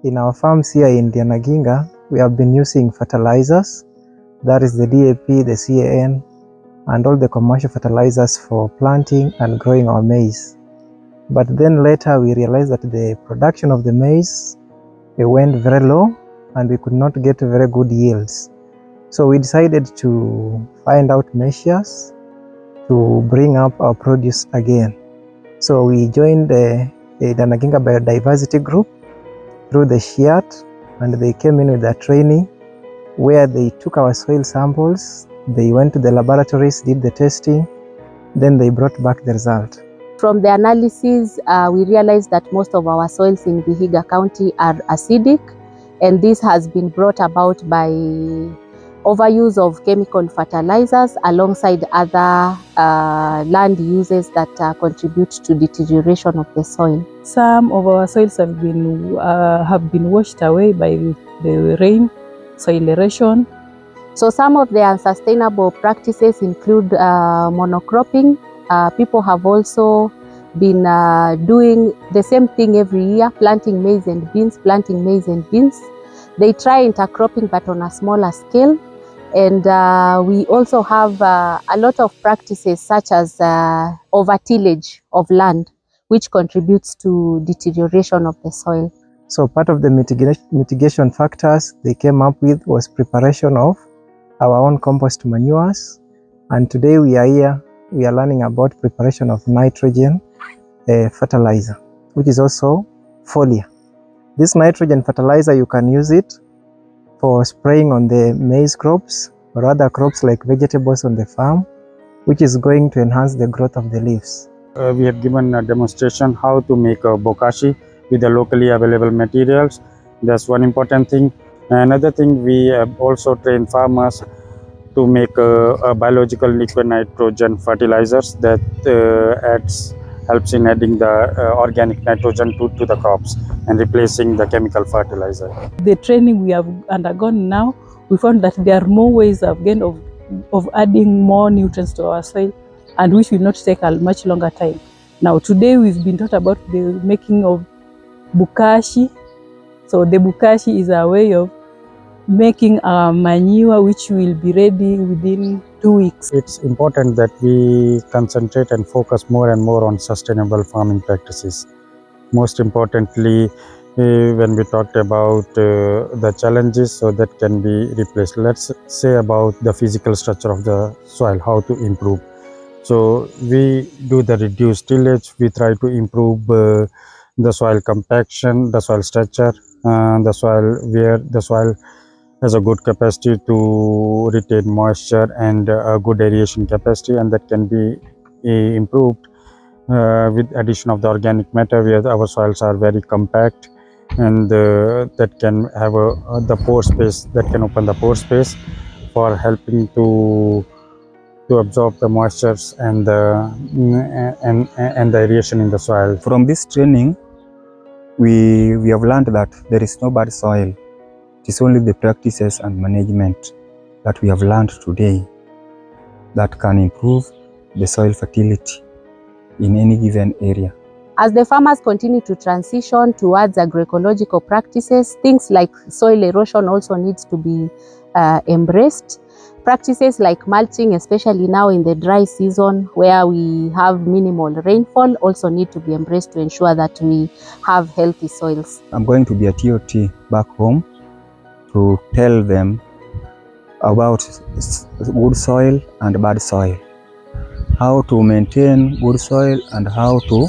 In our farms here in Livelihoods, we have been using fertilizers, that is the DAP, the CIAT, and all the commercial fertilizers for planting and growing our maize. But then later we realized that the production of the maize went very low and we could not get very good yields. So we decided to find out measures to bring up our produce again. So we joined the Livelihoods Biodiversity group through the CIAT, and they came in with a training where they took our soil samples, they went to the laboratories, did the testing, then they brought back the result. From the analysis, we realized that most of our soils in Vihiga County are acidic, and this has been brought about by overuse of chemical fertilizers alongside other land uses that contribute to deterioration of the soil. Some of our soils have been washed away by the rain, soil erosion. So some of the unsustainable practices include monocropping. People have also been doing the same thing every year, planting maize and beans, They try intercropping but on a smaller scale. And we also have a lot of practices such as over-tillage of land, which contributes to deterioration of the soil. So part of the mitigation factors they came up with was preparation of our own compost manures. And today we are here, we are learning about preparation of nitrogen fertilizer, which is also foliar. This nitrogen fertilizer, you can use it for spraying on the maize crops or other crops like vegetables on the farm, which is going to enhance the growth of the leaves. We have given a demonstration how to make a bokashi with the locally available materials. That's one important thing. Another thing, we have also trained farmers to make a biological liquid nitrogen fertilizers that helps in adding the organic nitrogen to the crops and replacing the chemical fertilizer. The training we have undergone now, we found that there are more ways of adding more nutrients to our soil, and which will not take a much longer time. Now today we've been taught about the making of bokashi. So the bokashi is a way of making a manure which will be ready within 2 weeks. It's important that we concentrate and focus more and more on sustainable farming practices. Most importantly, when we talked about the challenges, so that can be replaced. Let's say about the physical structure of the soil, how to improve. So we do the reduced tillage, we try to improve the soil compaction, the soil structure, the soil where the soil has a good capacity to retain moisture and a good aeration capacity, and that can be improved with addition of the organic matter, where our soils are very compact, and that can have the pore space, that can open the pore space for helping to absorb the moistures and the aeration in the soil. From this training, we have learned that there is no bad soil. It is only the practices and management that we have learned today that can improve the soil fertility in any given area. As the farmers continue to transition towards agroecological practices, things like soil erosion also needs to be embraced. Practices like mulching, especially now in the dry season where we have minimal rainfall, also need to be embraced to ensure that we have healthy soils. I'm going to be a TOT back home to tell them about good soil and bad soil, how to maintain good soil and how to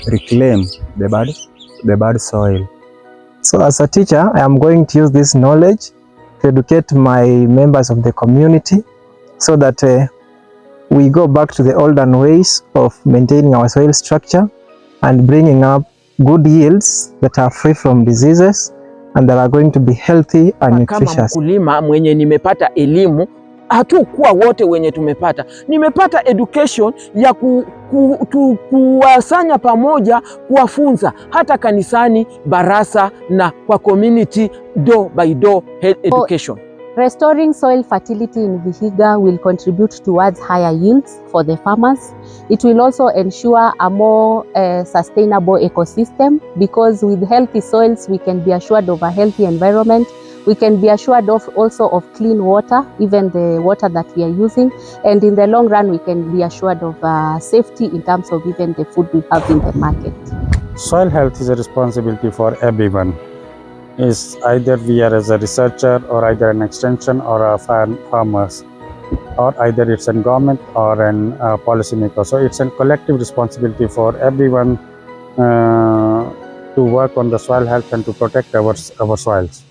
reclaim the bad soil. So as a teacher, I am going to use this knowledge to educate my members of the community so that we go back to the olden ways of maintaining our soil structure and bringing up good yields that are free from diseases and that are going to be healthy and nutritious. Kama mkulima mwenye nimepata elimu, hatukuwa wote wenye tumepata. Nimepata education ya kuwasanya pamoja, kuwafunza hata kanisani, barasa na kwa community, door by door health education. Restoring soil fertility in Vihiga will contribute towards higher yields for the farmers. It will also ensure a more sustainable ecosystem, because with healthy soils we can be assured of a healthy environment. We can be assured of also of clean water, even the water that we are using, and in the long run we can be assured of safety in terms of even the food we have in the market. Soil health is a responsibility for everyone. Is either we are as a researcher, or either an extension, or a farmers, or either it's a government or an policymaker. So it's a collective responsibility for everyone to work on the soil health and to protect our soils.